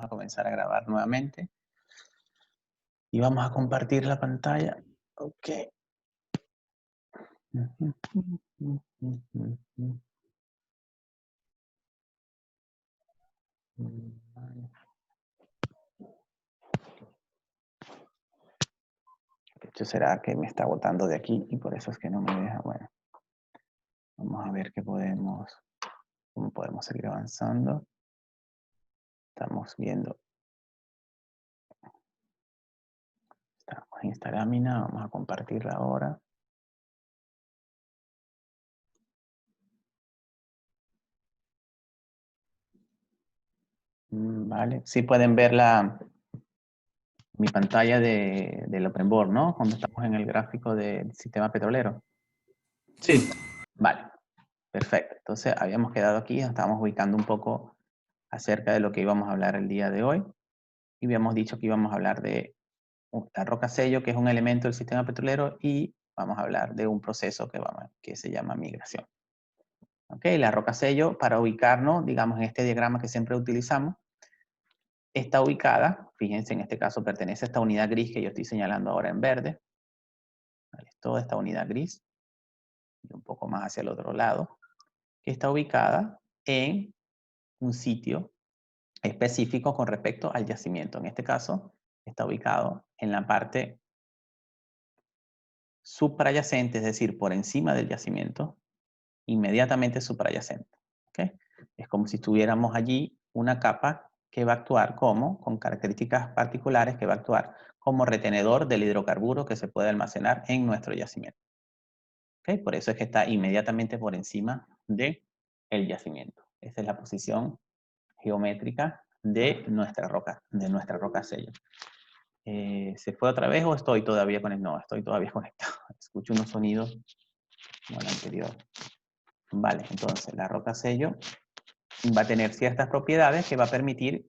a comenzar a grabar nuevamente. Y vamos a compartir la pantalla. Ok. Esto será que me está botando de aquí y por eso es que no me deja. Bueno, vamos a ver cómo podemos seguir avanzando. Estamos viendo. Estamos en esta lámina, vamos a compartirla ahora. Vale, sí pueden ver mi pantalla del OpenBoard, ¿no? Cuando estamos en el gráfico del sistema petrolero. Sí. Vale, perfecto. Entonces habíamos quedado aquí, nos estábamos ubicando un poco acerca de lo que íbamos a hablar el día de hoy. Y habíamos dicho que íbamos a hablar de la roca sello, que es un elemento del sistema petrolero, y vamos a hablar de un proceso que se llama migración. ¿Ok? La roca sello, para ubicarnos, digamos, en este diagrama que siempre utilizamos, está ubicada, fíjense, en este caso pertenece a esta unidad gris que yo estoy señalando ahora en verde. ¿Vale? Toda esta unidad gris, y un poco más hacia el otro lado, que está ubicada en un sitio específico con respecto al yacimiento. En este caso, está ubicado en la parte suprayacente, es decir, por encima del yacimiento, inmediatamente suprayacente. ¿Okay? Es como si tuviéramos allí una capa que va a actuar con características particulares, que va a actuar como retenedor del hidrocarburo que se puede almacenar en nuestro yacimiento. ¿Okay? Por eso es que está inmediatamente por encima del yacimiento. Esa es la posición geométrica de nuestra roca sello. ¿Se fue otra vez o estoy todavía conectado? No, estoy todavía conectado. Escucho unos sonidos como el anterior. Vale, entonces la roca sello va a tener ciertas propiedades que va a permitir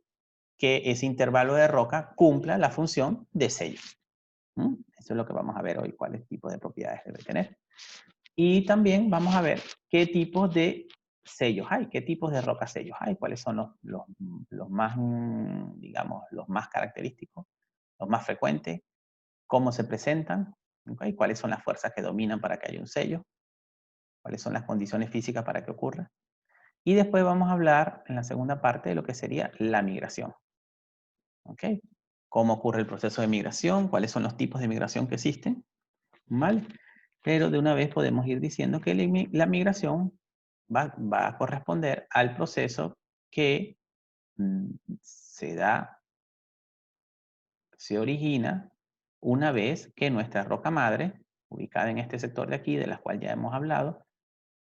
que ese intervalo de roca cumpla la función de sello. Eso es lo que vamos a ver hoy, cuáles tipos de propiedades debe tener. Y también vamos a ver qué tipos de sellos hay, qué tipos de roca sellos hay, cuáles son los más, digamos, los más característicos, los más frecuentes, cómo se presentan, ¿okay? Cuáles son las fuerzas que dominan para que haya un sello, cuáles son las condiciones físicas para que ocurra. Y después vamos a hablar en la segunda parte de lo que sería la migración. ¿Ok? Cómo ocurre el proceso de migración, cuáles son los tipos de migración que existen, ¿vale? Pero de una vez podemos ir diciendo que la migración va a corresponder al proceso que se origina una vez que nuestra roca madre, ubicada en este sector de aquí, de la cual ya hemos hablado,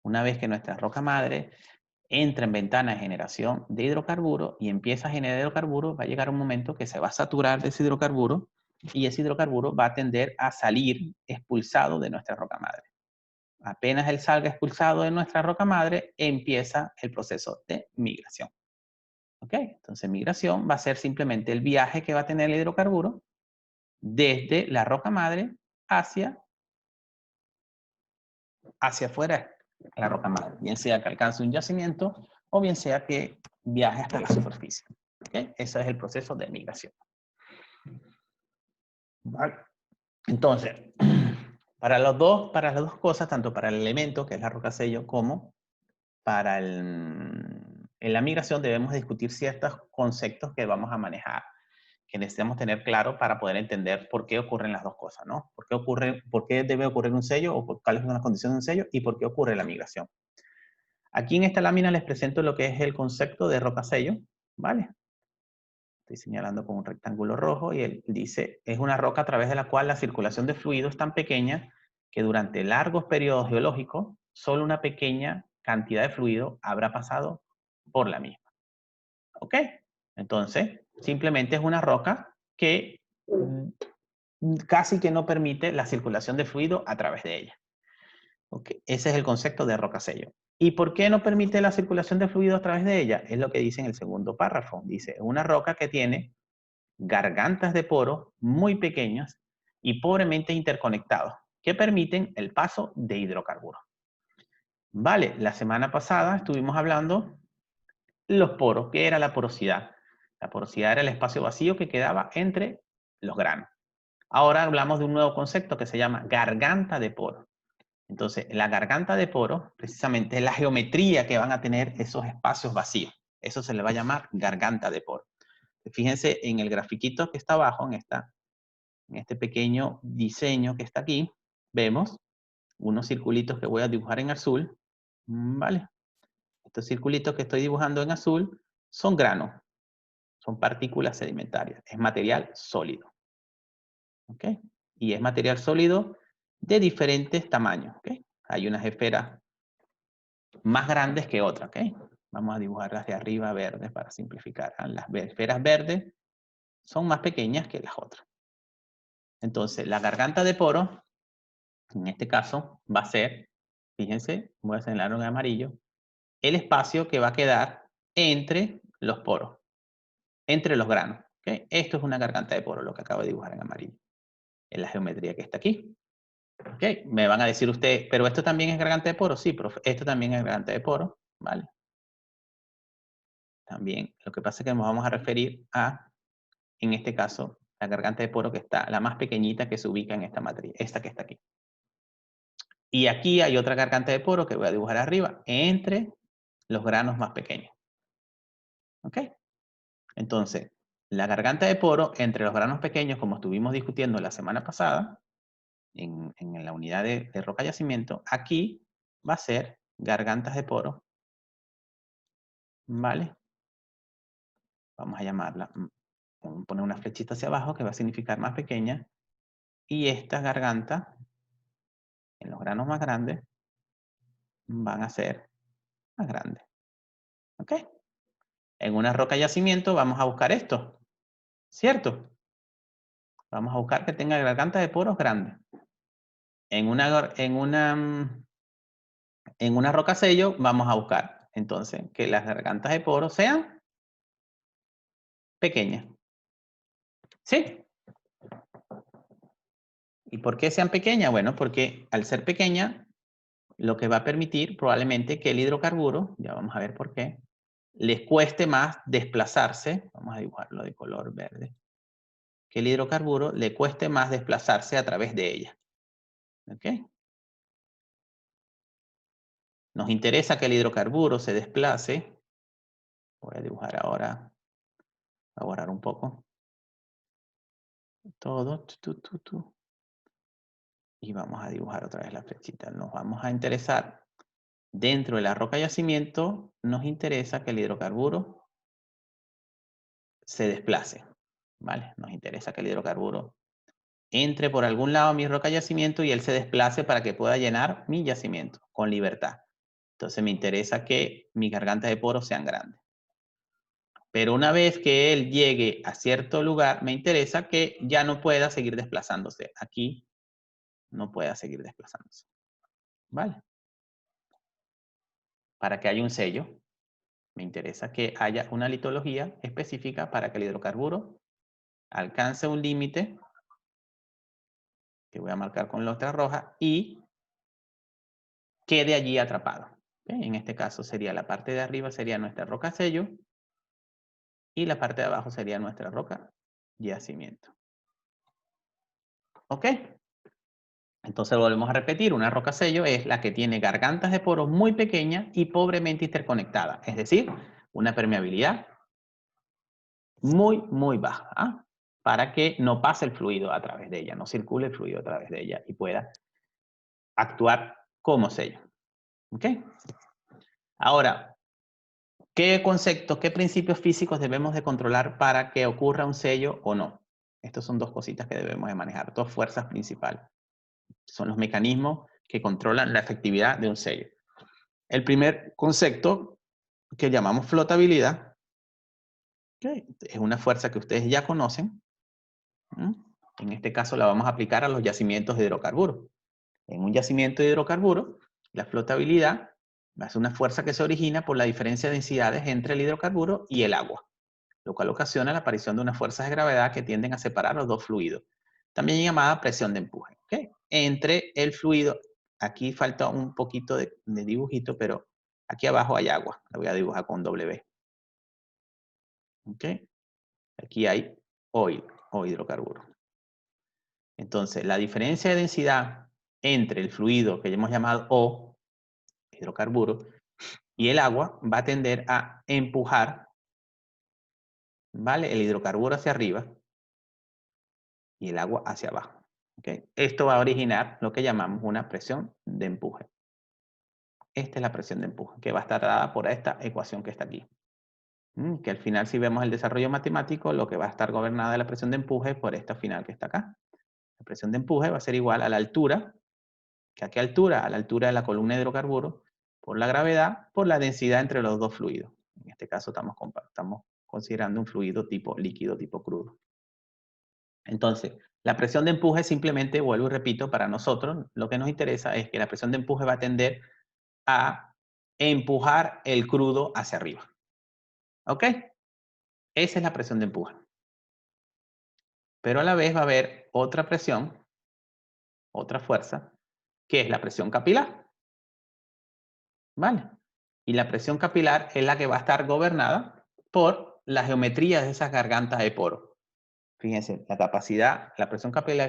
una vez que nuestra roca madre entra en ventana de generación de hidrocarburo y empieza a generar hidrocarburo, va a llegar un momento que se va a saturar de ese hidrocarburo y ese hidrocarburo va a tender a salir expulsado de nuestra roca madre. Apenas él salga expulsado de nuestra roca madre, empieza el proceso de migración. ¿Ok? Entonces, migración va a ser simplemente el viaje que va a tener el hidrocarburo desde la roca madre hacia afuera la roca madre, bien sea que alcance un yacimiento o bien sea que viaje hasta la superficie. ¿Okay? Ese es el proceso de migración. ¿Vale? Entonces, para las dos cosas, tanto para el elemento, que es la roca sello, como para en la migración debemos discutir ciertos conceptos que vamos a manejar, que necesitamos tener claro para poder entender por qué ocurren las dos cosas, ¿no? ¿Por qué debe ocurrir un sello o cuáles son las condiciones de un sello y por qué ocurre la migración? Aquí en esta lámina les presento lo que es el concepto de roca sello, ¿vale? Estoy señalando con un rectángulo rojo y él dice, es una roca a través de la cual la circulación de fluido es tan pequeña que durante largos periodos geológicos, solo una pequeña cantidad de fluido habrá pasado por la misma. ¿Ok? Entonces, simplemente es una roca que casi que no permite la circulación de fluido a través de ella. Okay. Ese es el concepto de roca sello. ¿Y por qué no permite la circulación de fluido a través de ella? Es lo que dice en el segundo párrafo. Dice, una roca que tiene gargantas de poros muy pequeñas y pobremente interconectados, que permiten el paso de hidrocarburos. Vale, la semana pasada estuvimos hablando los poros, ¿qué era la porosidad? La porosidad era el espacio vacío que quedaba entre los granos. Ahora hablamos de un nuevo concepto que se llama garganta de poro. Entonces, la garganta de poro, precisamente, es la geometría que van a tener esos espacios vacíos. Eso se le va a llamar garganta de poro. Fíjense en el grafiquito que está abajo, en este pequeño diseño que está aquí, vemos unos circulitos que voy a dibujar en azul, ¿vale? Estos circulitos que estoy dibujando en azul son granos, son partículas sedimentarias, es material sólido, ¿ok? Y es material sólido de diferentes tamaños, ¿ok? Hay unas esferas más grandes que otras, ¿ok? Vamos a dibujarlas de arriba verdes para simplificar. Las esferas verdes son más pequeñas que las otras. Entonces, la garganta de poro, en este caso, va a ser, fíjense, voy a señalarlo en amarillo, el espacio que va a quedar entre los poros, entre los granos. ¿Okay? Esto es una garganta de poro, lo que acabo de dibujar en amarillo. Es la geometría que está aquí. ¿Okay? Me van a decir ustedes, pero esto también es garganta de poro. Sí, profe, esto también es garganta de poro. ¿Vale? También, lo que pasa es que nos vamos a referir a, en este caso, la garganta de poro que está, la más pequeñita que se ubica en esta matriz, esta que está aquí. Y aquí hay otra garganta de poro que voy a dibujar arriba, entre los granos más pequeños. ¿Ok? Entonces, la garganta de poro entre los granos pequeños, como estuvimos discutiendo la semana pasada, en la unidad de roca yacimiento, aquí va a ser gargantas de poro, ¿vale? Vamos a llamarla, vamos a poner una flechita hacia abajo que va a significar más pequeña, y estas gargantas, en los granos más grandes, van a ser más grandes, ¿ok? En una roca yacimiento vamos a buscar esto, ¿cierto? Vamos a buscar que tenga gargantas de poros grandes. En una roca sello vamos a buscar, entonces, que las gargantas de poros sean pequeñas. ¿Sí? ¿Y por qué sean pequeñas? Bueno, porque al ser pequeña, lo que va a permitir probablemente que el hidrocarburo, ya vamos a ver por qué, les cueste más desplazarse, vamos a dibujarlo de color verde, que el hidrocarburo le cueste más desplazarse a través de ella. ¿Ok? Nos interesa que el hidrocarburo se desplace. Voy a dibujar ahora, a borrar un poco. Todo. Y vamos a dibujar otra vez la flechita. Nos vamos a interesar, dentro de la roca yacimiento, nos interesa que el hidrocarburo se desplace. ¿Vale? Nos interesa que el hidrocarburo entre por algún lado a mi roca yacimiento y él se desplace para que pueda llenar mi yacimiento con libertad. Entonces me interesa que mis gargantas de poros sean grandes. Pero una vez que él llegue a cierto lugar, me interesa que ya no pueda seguir desplazándose. Aquí no pueda seguir desplazándose. ¿Vale? Para que haya un sello, me interesa que haya una litología específica para que el hidrocarburo alcance un límite, que voy a marcar con letra roja, y quede allí atrapado. ¿Okay? En este caso sería la parte de arriba, sería nuestra roca sello, y la parte de abajo sería nuestra roca yacimiento. ¿Ok? Entonces volvemos a repetir, una roca sello es la que tiene gargantas de poros muy pequeñas y pobremente interconectadas, es decir, una permeabilidad muy baja, ¿ah? Para que no pase el fluido a través de ella, no circule el fluido a través de ella y pueda actuar como sello. ¿Ok? Ahora, ¿qué conceptos, qué principios físicos debemos de controlar para que ocurra un sello o no? Estas son dos cositas que debemos de manejar, dos fuerzas principales. Son los mecanismos que controlan la efectividad de un sello. El primer concepto que llamamos flotabilidad, ¿okay? Es una fuerza que ustedes ya conocen. En este caso la vamos a aplicar a los yacimientos de hidrocarburos. En un yacimiento de hidrocarburos, la flotabilidad es una fuerza que se origina por la diferencia de densidades entre el hidrocarburo y el agua, lo cual ocasiona la aparición de unas fuerzas de gravedad que tienden a separar los dos fluidos, también llamada presión de empuje. ¿Okay? Entre el fluido, aquí falta un poquito de dibujito, pero aquí abajo hay agua, la voy a dibujar con W. ¿Okay? Aquí hay oil o hidrocarburo. Entonces, la diferencia de densidad entre el fluido que ya hemos llamado O, hidrocarburo, y el agua va a tender a empujar, ¿vale?, el hidrocarburo hacia arriba y el agua hacia abajo. ¿Okay? Esto va a originar lo que llamamos una presión de empuje. Esta es la presión de empuje, que va a estar dada por esta ecuación que está aquí. Que al final, si vemos el desarrollo matemático, lo que va a estar gobernada es la presión de empuje por esta final que está acá. La presión de empuje va a ser igual a la altura, ¿que a qué altura? A la altura de la columna de hidrocarburos, por la gravedad, por la densidad entre los dos fluidos. En este caso estamos considerando un fluido tipo líquido, tipo crudo. Entonces, la presión de empuje simplemente, vuelvo y repito, para nosotros lo que nos interesa es que la presión de empuje va a tender a empujar el crudo hacia arriba. ¿Ok? Esa es la presión de empuje. Pero a la vez va a haber otra presión, otra fuerza, que es la presión capilar. ¿Vale? Y la presión capilar es la que va a estar gobernada por la geometría de esas gargantas de poro. Fíjense, la presión capilar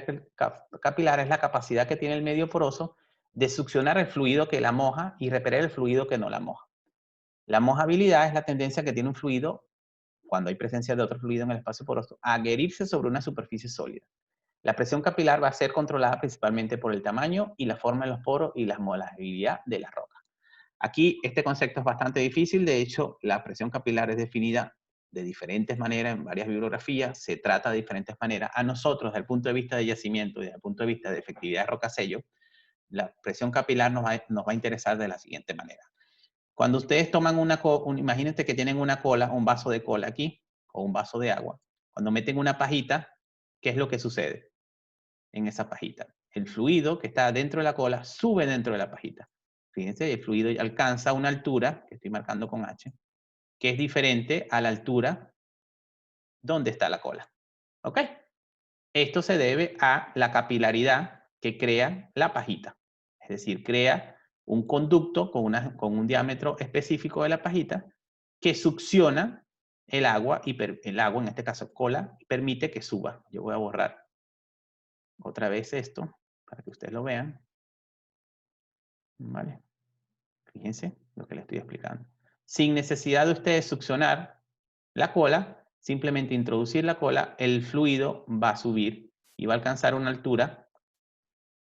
es la capacidad que tiene el medio poroso de succionar el fluido que la moja y repeler el fluido que no la moja. La mojabilidad es la tendencia que tiene un fluido, cuando hay presencia de otro fluido en el espacio poroso, a adherirse sobre una superficie sólida. La presión capilar va a ser controlada principalmente por el tamaño y la forma de los poros y la molabilidad de la roca. Aquí este concepto es bastante difícil, de hecho la presión capilar es definida de diferentes maneras en varias bibliografías, se trata de diferentes maneras. A nosotros, desde el punto de vista de yacimiento y desde el punto de vista de efectividad de rocasello, la presión capilar nos va a interesar de la siguiente manera. Cuando ustedes toman imagínense que tienen una cola, un vaso de cola aquí, o un vaso de agua. Cuando meten una pajita, ¿qué es lo que sucede en esa pajita? El fluido que está dentro de la cola sube dentro de la pajita. Fíjense, el fluido alcanza una altura, que estoy marcando con H, que es diferente a la altura donde está la cola. ¿Ok? Esto se debe a la capilaridad que crea la pajita. Es decir, crea un conducto con un diámetro específico de la pajita que succiona el agua, y el agua, en este caso cola, permite que suba. Yo voy a borrar otra vez esto para que ustedes lo vean. ¿Vale? Fíjense lo que les estoy explicando. Sin necesidad de ustedes succionar la cola, simplemente introducir la cola, el fluido va a subir y va a alcanzar una altura,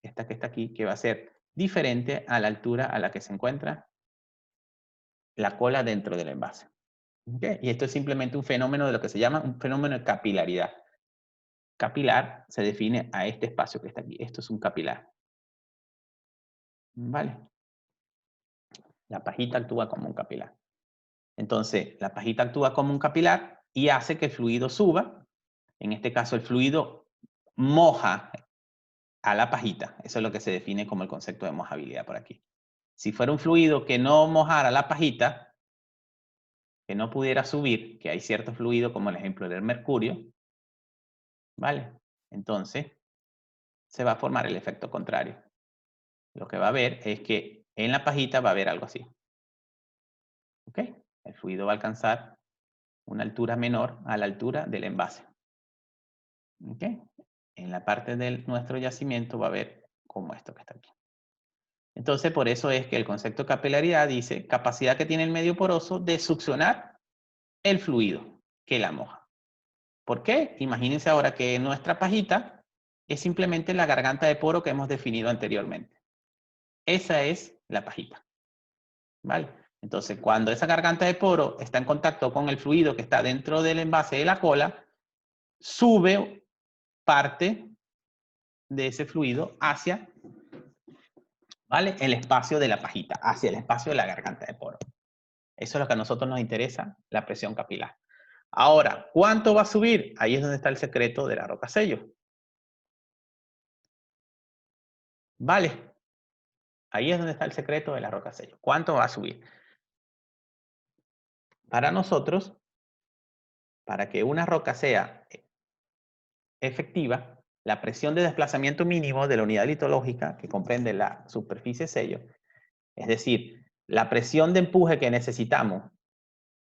esta que está aquí, que va a ser diferente a la altura a la que se encuentra la cola dentro del envase. ¿Okay? Y esto es simplemente un fenómeno de lo que se llama un fenómeno de capilaridad. Capilar se define a este espacio que está aquí. Esto es un capilar. ¿Vale? La pajita actúa como un capilar. Entonces, la pajita actúa como un capilar y hace que el fluido suba. En este caso, el fluido moja a la pajita. Eso es lo que se define como el concepto de mojabilidad por aquí. Si fuera un fluido que no mojara la pajita, que no pudiera subir, que hay cierto fluido como el ejemplo del mercurio, ¿vale? Entonces, se va a formar el efecto contrario. Lo que va a haber es que en la pajita va a haber algo así. ¿Ok? El fluido va a alcanzar una altura menor a la altura del envase. ¿Ok? En la parte de nuestro yacimiento va a haber como esto que está aquí. Entonces, por eso es que el concepto de capilaridad dice capacidad que tiene el medio poroso de succionar el fluido que la moja. ¿Por qué? Imagínense ahora que nuestra pajita es simplemente la garganta de poro que hemos definido anteriormente. Esa es la pajita. ¿Vale? Entonces, cuando esa garganta de poro está en contacto con el fluido que está dentro del envase de la cola, sube parte de ese fluido hacia, ¿vale?, el espacio de la pajita, hacia el espacio de la garganta de poro. Eso es lo que a nosotros nos interesa, la presión capilar. Ahora, ¿cuánto va a subir? Ahí es donde está el secreto de la rocasello. ¿Vale? Ahí es donde está el secreto de la rocasello. ¿Cuánto va a subir? Para nosotros, para que una roca sea efectiva, la presión de desplazamiento mínimo de la unidad litológica, que comprende la superficie sello, es decir, la presión de empuje que necesitamos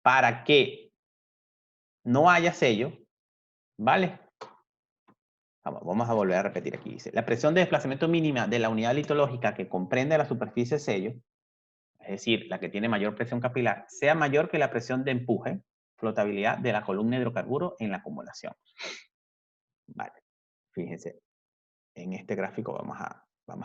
para que no haya sello, ¿Vale? Vamos a volver a repetir aquí. Dice, la presión de desplazamiento mínima de la unidad litológica que comprende la superficie de sello, es decir, la que tiene mayor presión capilar, sea mayor que la presión de empuje, flotabilidad de la columna de hidrocarburo en la acumulación. Vale, fíjense, en este gráfico vamos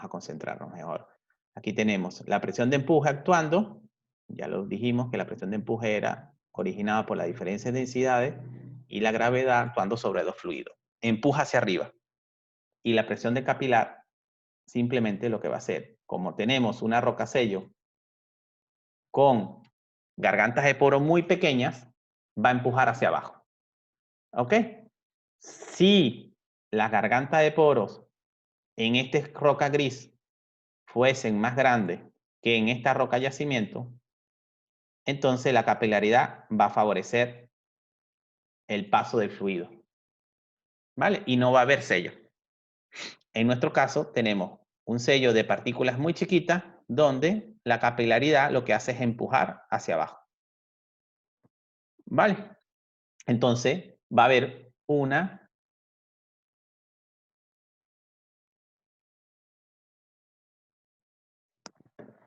a concentrarnos mejor. Aquí tenemos la presión de empuje actuando, ya lo dijimos que la presión de empuje era originada por la diferencia de densidades y la gravedad actuando sobre dos fluidos. Empuja hacia arriba. Y la presión de capilar simplemente lo que va a hacer, como tenemos una roca sello con gargantas de poro muy pequeñas, va a empujar hacia abajo. ¿Ok? Si las gargantas de poros en esta roca gris fuesen más grandes que en esta roca yacimiento, entonces la capilaridad va a favorecer el paso del fluido. ¿Vale? Y no va a haber sello. En nuestro caso tenemos un sello de partículas muy chiquitas donde la capilaridad lo que hace es empujar hacia abajo. ¿Vale? Entonces va a haber una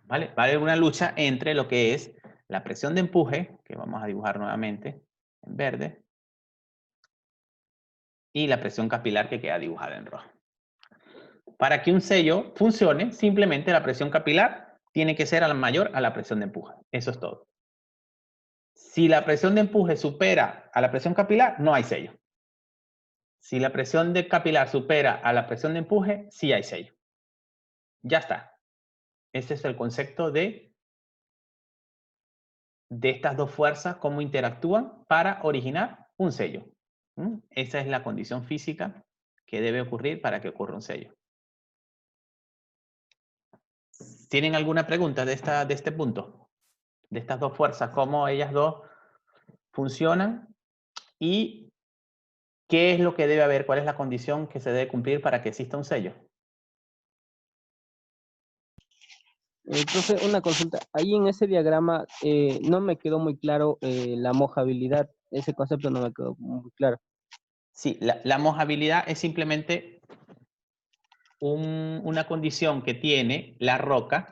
¿vale? Va a haber una lucha entre lo que es la presión de empuje, que vamos a dibujar nuevamente en verde, y la presión capilar que queda dibujada en rojo. Para que un sello funcione, simplemente la presión capilar tiene que ser mayor a la presión de empuje. Eso es todo. Si la presión de empuje supera a la presión capilar, no hay sello. Si la presión de capilar supera a la presión de empuje, sí hay sello. Ya está. Ese es el concepto de estas dos fuerzas, cómo interactúan para originar un sello. Esa es la condición física que debe ocurrir para que ocurra un sello. ¿Tienen alguna pregunta de este punto? De estas dos fuerzas, cómo ellas dos funcionan y qué es lo que debe haber, cuál es la condición que se debe cumplir para que exista un sello. Profe, una consulta. Ahí en ese diagrama no me quedó muy claro la mojabilidad. Ese concepto no me quedó muy claro. Sí, la mojabilidad es simplemente una condición que tiene la roca,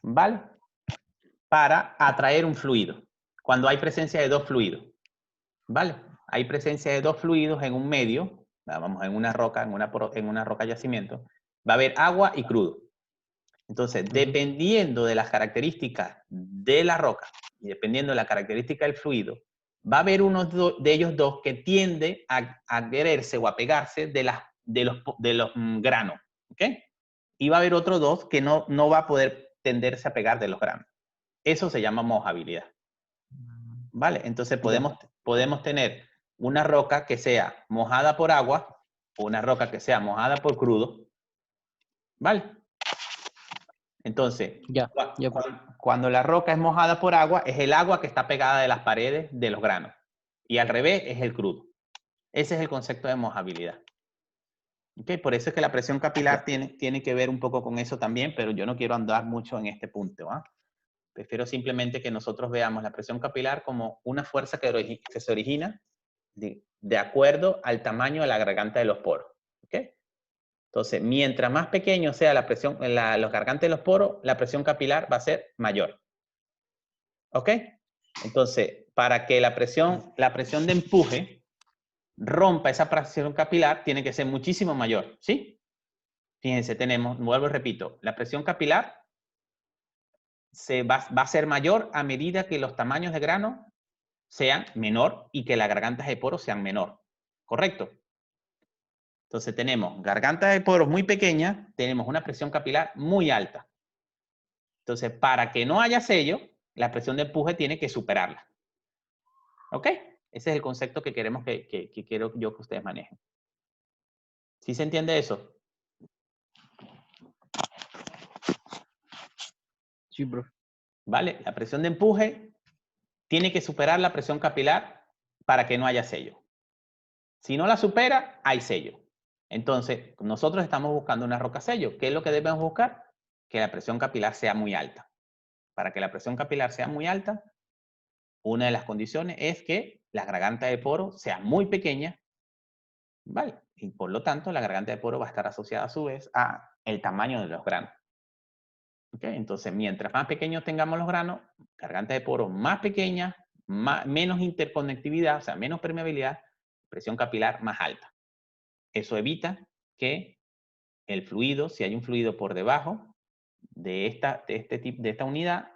¿vale? Para atraer un fluido, cuando hay presencia de dos fluidos, ¿vale? Hay presencia de dos fluidos en un medio, vamos, en una roca, en una roca yacimiento, va a haber agua y crudo. Entonces, dependiendo de las características de la roca y dependiendo de la característica del fluido, va a haber uno de ellos dos que tiende a adherirse o a pegarse de los granos, ¿ok? Y va a haber otro dos que no va a poder tenderse a pegar de los granos. Eso se llama mojabilidad. ¿Vale? Entonces podemos tener una roca que sea mojada por agua o una roca que sea mojada por crudo. ¿Vale? Entonces, cuando la roca es mojada por agua, es el agua que está pegada de las paredes de los granos. Y al revés es el crudo. Ese es el concepto de mojabilidad. ¿Okay? Por eso es que la presión capilar tiene que ver un poco con eso también, pero yo no quiero andar mucho en este punto. ¿Ah? Prefiero simplemente que nosotros veamos la presión capilar como una fuerza que se origina de acuerdo al tamaño de la garganta de los poros. ¿Okay? Entonces, mientras más pequeño sea la presión, los gargantes de los poros, la presión capilar va a ser mayor. ¿Ok? Entonces, para que la presión de empuje rompa esa presión capilar, tiene que ser muchísimo mayor. ¿Sí? Fíjense, vuelvo y repito, la presión capilar va a ser mayor a medida que los tamaños de grano sean menor y que las gargantas de poros sean menor. ¿Correcto? Entonces tenemos gargantas de poros muy pequeñas, tenemos una presión capilar muy alta. Entonces, para que no haya sello, la presión de empuje tiene que superarla. ¿Ok? Ese es el concepto que queremos que quiero yo que ustedes manejen. ¿Sí se entiende eso? Sí, bro. ¿Vale? La presión de empuje tiene que superar la presión capilar para que no haya sello. Si no la supera, hay sello. Entonces, nosotros estamos buscando una roca sello. ¿Qué es lo que debemos buscar? Que la presión capilar sea muy alta. Para que la presión capilar sea muy alta, una de las condiciones es que la garganta de poro sea muy pequeña ¿Vale? Y por lo tanto, la garganta de poro va a estar asociada a su vez a el tamaño de los granos. ¿Ok? Entonces, mientras más pequeños tengamos los granos, garganta de poro más pequeña, menos interconectividad, o sea, menos permeabilidad, presión capilar más alta. Eso evita que el fluido, si hay un fluido por debajo de esta unidad,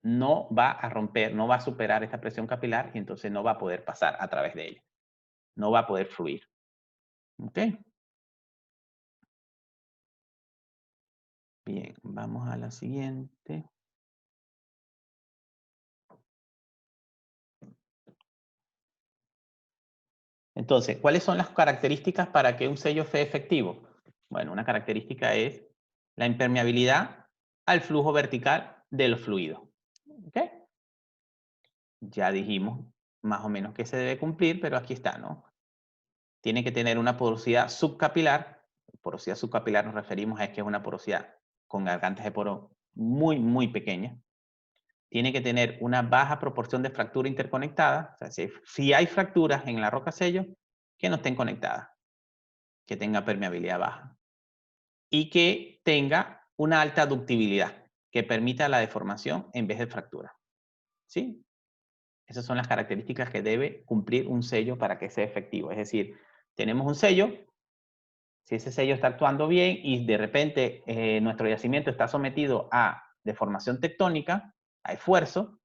no va a romper, no va a superar esta presión capilar y entonces no va a poder pasar a través de ella. No va a poder fluir. ¿Ok? Bien, vamos a la siguiente. Entonces, ¿cuáles son las características para que un sello sea efectivo? Bueno, una característica es la impermeabilidad al flujo vertical de los fluidos. ¿Ok? Ya dijimos más o menos que se debe cumplir, pero aquí está, ¿no? Tiene que tener una porosidad subcapilar. Porosidad subcapilar nos referimos a que es una porosidad con gargantas de poro muy, muy pequeña. Tiene que tener una baja proporción de fractura interconectada. O sea, si hay fracturas en la roca sello, que no estén conectadas, que tenga permeabilidad baja. Y que tenga una alta ductibilidad, que permita la deformación en vez de fractura. ¿Sí? Esas son las características que debe cumplir un sello para que sea efectivo. Es decir, tenemos un sello, si ese sello está actuando bien y de repente nuestro yacimiento está sometido a deformación tectónica, a esfuerzo,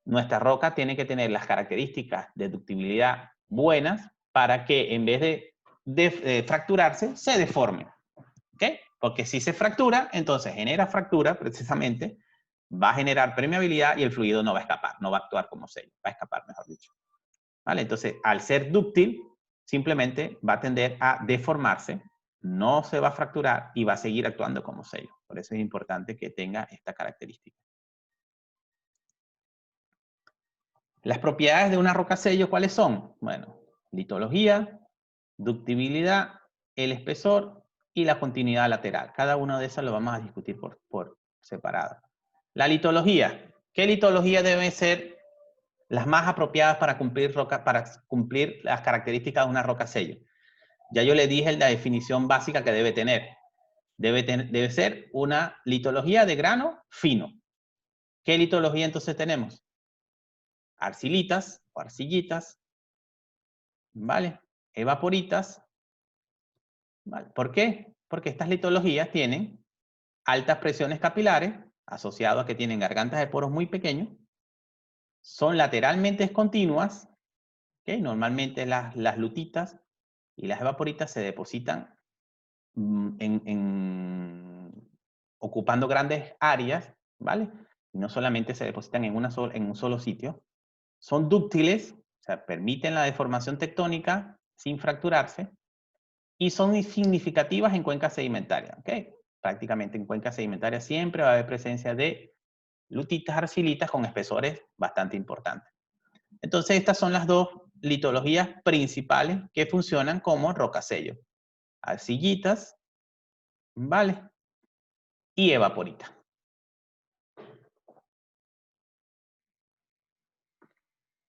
nuestra roca tiene que tener las características de ductibilidad buenas para que en vez de fracturarse, se deforme. ¿Ok? Porque si se fractura, entonces genera fractura precisamente, va a generar permeabilidad y el fluido no va a escapar, no va a actuar como sello, va a escapar, mejor dicho. ¿Vale? Entonces, al ser dúctil, simplemente va a tender a deformarse, no se va a fracturar y va a seguir actuando como sello. Por eso es importante que tenga esta característica. Las propiedades de una roca sello, ¿cuáles son? Bueno, litología, ductibilidad, el espesor y la continuidad lateral. Cada una de esas lo vamos a discutir por separado. La litología. ¿Qué litología debe ser las más apropiadas para cumplir las características de una roca sello? Ya yo le dije la definición básica que debe tener. Debe ser una litología de grano fino. ¿Qué litología entonces tenemos? Arcilitas o arcillitas, ¿vale? Evaporitas, ¿vale? ¿Por qué? Porque estas litologías tienen altas presiones capilares, asociado a que tienen gargantas de poros muy pequeños, son lateralmente continuas, ¿okay? Normalmente las lutitas y las evaporitas se depositan ocupando grandes áreas, ¿vale? Y no solamente se depositan en un solo sitio. Son dúctiles, o sea, permiten la deformación tectónica sin fracturarse, y son significativas en cuencas sedimentarias, ¿ok? Prácticamente en cuencas sedimentarias siempre va a haber presencia de lutitas arcilitas con espesores bastante importantes. Entonces, estas son las dos litologías principales que funcionan como rocasello. Arcillitas, ¿vale? Y evaporita.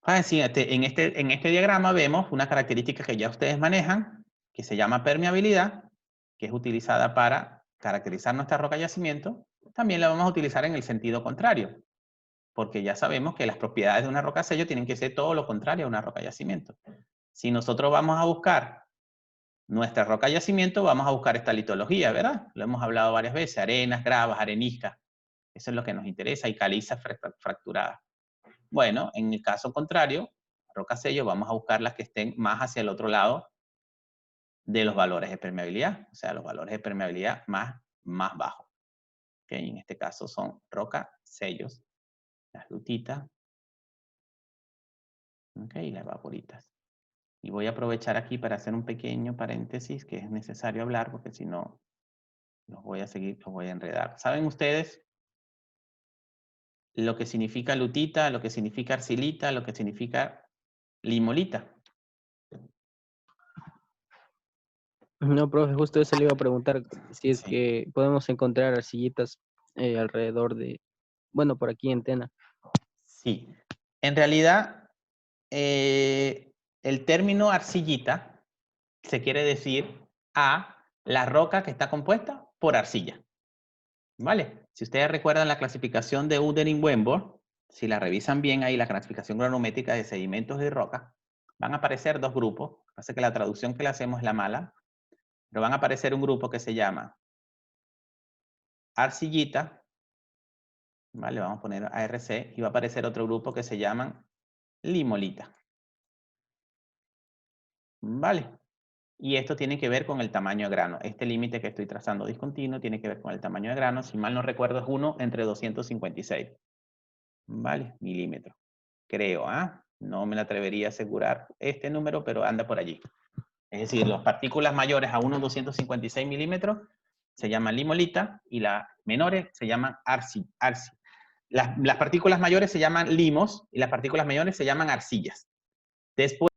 Así, en este diagrama vemos una característica que ya ustedes manejan, que se llama permeabilidad, que es utilizada para caracterizar nuestra roca yacimiento. También la vamos a utilizar en el sentido contrario, porque ya sabemos que las propiedades de una roca sello tienen que ser todo lo contrario a una roca yacimiento. Si nosotros vamos a buscar nuestra roca yacimiento, vamos a buscar esta litología, ¿verdad? Lo hemos hablado varias veces, arenas, gravas, areniscas. Eso es lo que nos interesa, y calizas fracturadas. Bueno, en el caso contrario, roca sello, vamos a buscar las que estén más hacia el otro lado de los valores de permeabilidad, o sea, los valores de permeabilidad más bajos. ¿Okay? En este caso son roca sellos, las lutitas, ¿okay? Y las vaporitas. Y voy a aprovechar aquí para hacer un pequeño paréntesis que es necesario hablar, porque si no, los voy a enredar. ¿Saben ustedes lo que significa lutita, lo que significa arcilita, lo que significa limolita? No, profe, justo eso le iba a preguntar, si es Sí. que podemos encontrar arcillitas alrededor de, bueno, por aquí en Tena. Sí. En realidad, el término arcillita se quiere decir a la roca que está compuesta por arcilla. ¿Vale? Si ustedes recuerdan la clasificación de Uddering-Wenborg, si la revisan bien ahí, la clasificación granulométrica de sedimentos y rocas, van a aparecer dos grupos. Pasa que la traducción que le hacemos es la mala, pero van a aparecer un grupo que se llama arcillita, ¿vale? Vamos a poner ARC, y va a aparecer otro grupo que se llaman limolita. ¿Vale? Y esto tiene que ver con el tamaño de grano. Este límite que estoy trazando discontinuo tiene que ver con el tamaño de grano. Si mal no recuerdo, es 1 entre 256. ¿Vale? Milímetros. Creo, ¿ah? No me la atrevería a asegurar este número, pero anda por allí. Es decir, las partículas mayores a 1,256 milímetros se llaman limolita y las menores se llaman arci. Las partículas mayores se llaman limos y las partículas menores se llaman arcillas. Después